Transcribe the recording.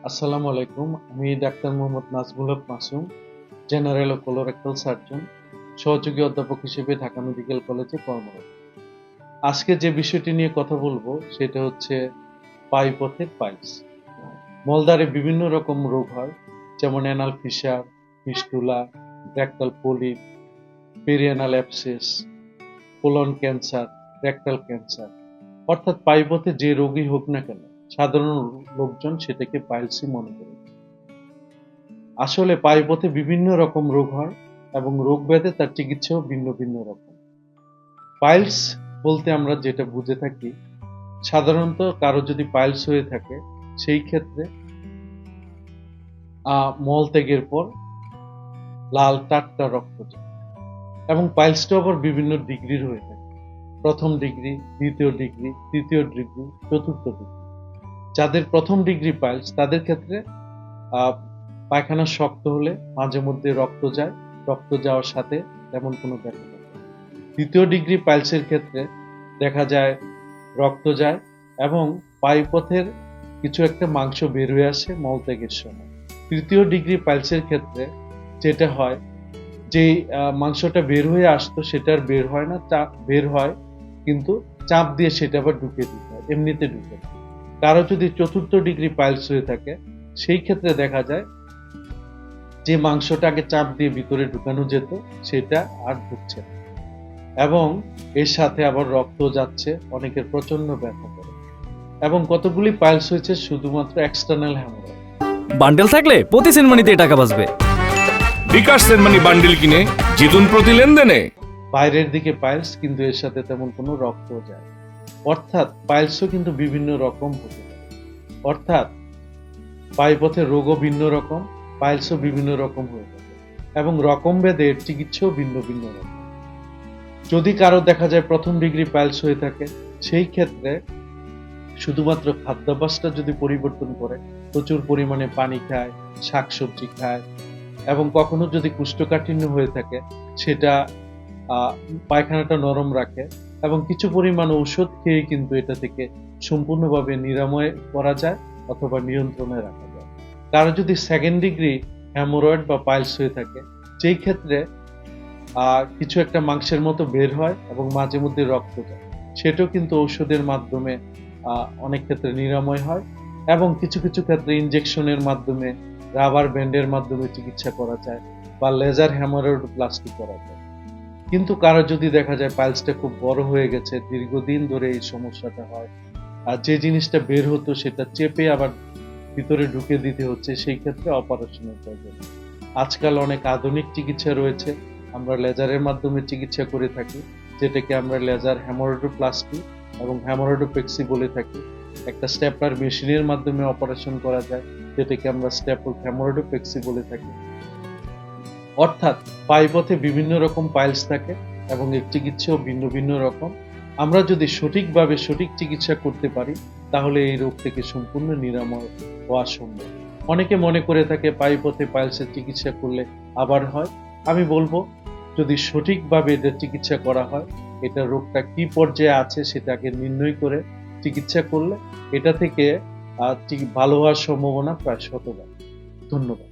আসসালামু আলাইকুম। আমি ডাক্তার মোহাম্মদ নাজমুল হক মাসুম, জেনারেল ও কোলোরেক্টাল সার্জন, সহযোগী অধ্যাপক হিসেবে ঢাকা মেডিকেল কলেজে কর্মরত। আজকে যে বিষয়টি নিয়ে কথা বলবো সেটা হচ্ছে পায়ুপথের পাইলস। মলদ্বারে বিভিন্ন রকম রোগ হয়, যেমন anal Fischer, fistula, rectal polyp, perianal abscess, colon cancer, rectal cancer. অর্থাৎ পায়ুপথে যে রোগই হোক না কেন, সাধারণ লোকজন সেটাকে পাইলসই মনে করে। আসলে পায়ুপথে বিভিন্ন রকম রোগ হয় এবং রোগ ভেদে তার চিকিৎসাও ভিন্ন ভিন্ন রকম। পাইলস বলতে আমরা যেটা বুঝে থাকি, সাধারণত কারো যদি পাইলস হয়ে থাকে সেই ক্ষেত্রে মল ত্যাগের পর লাল টাটকা রক্ত যায় এবং পাইলসটা আবার বিভিন্ন ডিগ্রির হয়ে থাকে। প্রথম ডিগ্রি, দ্বিতীয় ডিগ্রি, তৃতীয় ডিগ্রি, চতুর্থ ডিগ্রি। যাদের প্রথম ডিগ্রি পাইলস তাদের ক্ষেত্রে পায়খানা শক্ত হলে মাঝে মধ্যে রক্ত যায়, রক্ত যাওয়ার সাথে তেমন কোনো ব্যথা থাকে না। দ্বিতীয় ডিগ্রি পাইলসের ক্ষেত্রে দেখা যায় রক্ত যায় এবং পায়ুপথের কিছু একটা মাংস বের হয়ে আসে মলত্যাগের সময়। তৃতীয় ডিগ্রি পাইলসের ক্ষেত্রে যেটা হয়, যেই মাংসটা বের হয়ে আসতো সেটা আর বের হয় না, বের হয় কিন্তু চাপ দিয়ে সেটা আবার ঢুকে দিতে হয়, এমনিতে ঢুকে না। কারো যদি চতুর্থ ডিগ্রি পাইলস হয়ে থাকে সেই ক্ষেত্রে দেখা যায় যে মাংসটা আগে চাপ দিয়ে ভিতরে ঢুকানো যেত সেটা আর ঢুকছে না এবং এর সাথে আবার রক্ত যাচ্ছে, অনেকের প্রচন্ড ব্যথা করে এবং কতগুলি পাইলস হয়েছে শুধুমাত্র এক্সটার্নাল হ্যামোরয়েড। বান্ডেল থাকলে প্রতি সেনমানিতে টাকা বাঁচবে। বিকাশ সেনমানি বান্ডিল কিনে জিতুন প্রতি লেনদেনে। বাইরের দিকে পাইলস কিন্তু এর সাথে তেমন কোনো রক্ত যায়, অর্থাৎ পাইলসও কিন্তু বিভিন্ন রকম হতে পারে। অর্থাৎ পায়ুপথের রোগও ভিন্ন রকম, পাইলসও বিভিন্ন রকম হয়ে থাকে এবং রকম ভেদে এর চিকিৎসাও ভিন্ন ভিন্ন রকম। যদি কারো দেখা যায় প্রথম ডিগ্রি পাইলস হয়ে থাকে সেই ক্ষেত্রে শুধুমাত্র খাদ্যাভ্যাসটা যদি পরিবর্তন করে, প্রচুর পরিমাণে পানি খায়, শাকসবজি খায় এবং কখনো যদি কোষ্ঠকাঠিন্য হয়ে থাকে সেটা পায়খানাটা নরম রাখে এবং কিছু পরিমাণ ঔষধ খেয়ে কিন্তু এটা থেকে সম্পূর্ণভাবে নিরাময় করা যায় অথবা নিয়ন্ত্রণে রাখা যায়। কারো যদি সেকেন্ড ডিগ্রি হ্যামোরয়েড বা পাইলস হয়ে থাকে সেই ক্ষেত্রে কিছু একটা মাংসের মতো বের হয় এবং মাঝে মধ্যে রক্ত যায়, সেটাও কিন্তু ঔষধের মাধ্যমে অনেক ক্ষেত্রে নিরাময় হয় এবং কিছু কিছু ক্ষেত্রে ইনজেকশনের মাধ্যমে, রাবার ব্যান্ডের মাধ্যমে চিকিৎসা করা যায় বা লেজার হ্যামারোডোপ্লাস্টি করা যায়। কিন্তু কারো যদি দেখা যায় পাইলসটা খুব বড় হয়ে গেছে, দীর্ঘদিন ধরে এই সমস্যাটা হয়, আর যে জিনিসটা বের হতো সেটা চেপে আবার ভিতরে ঢুকে দিতে হচ্ছে, সেই ক্ষেত্রে অপারেশনের প্রয়োজন। আজকাল অনেক আধুনিক চিকিৎসা রয়েছে, আমরা লেজারের মাধ্যমে চিকিৎসা করে থাকি, যেটাকে আমরা লেজার হ্যামারোডোপ্লাস্টি এবং হ্যামারোডোপেক্সি বলে থাকি। একটা স্টেপলার মেশিনের মাধ্যমে অপারেশন করা যায়, যেটাকে আমরা স্টেপল হ্যামারোডোপেক্সি বলে থাকি। অর্থাৎ পায়ুপথে বিভিন্ন রকম পাইলস থাকে এবং এর চিকিৎসাও ভিন্ন ভিন্ন রকম। আমরা যদি সঠিকভাবে সঠিক চিকিৎসা করতে পারি তাহলে এই রোগ থেকে সম্পূর্ণ নিরাময় হওয়া সম্ভব। অনেকে মনে করে থাকে পায়ুপথে পাইলসের চিকিৎসা করলে আবার হয়। আমি বলবো, যদি সঠিকভাবে এটার চিকিৎসা করা হয়, এটা রোগটা কি পর্যায়ে আছে সেটাকে নির্ণয় করে চিকিৎসা করলে এটা থেকে ভালো হওয়ার সম্ভাবনা প্রায় শতভাগ। ধন্যবাদ।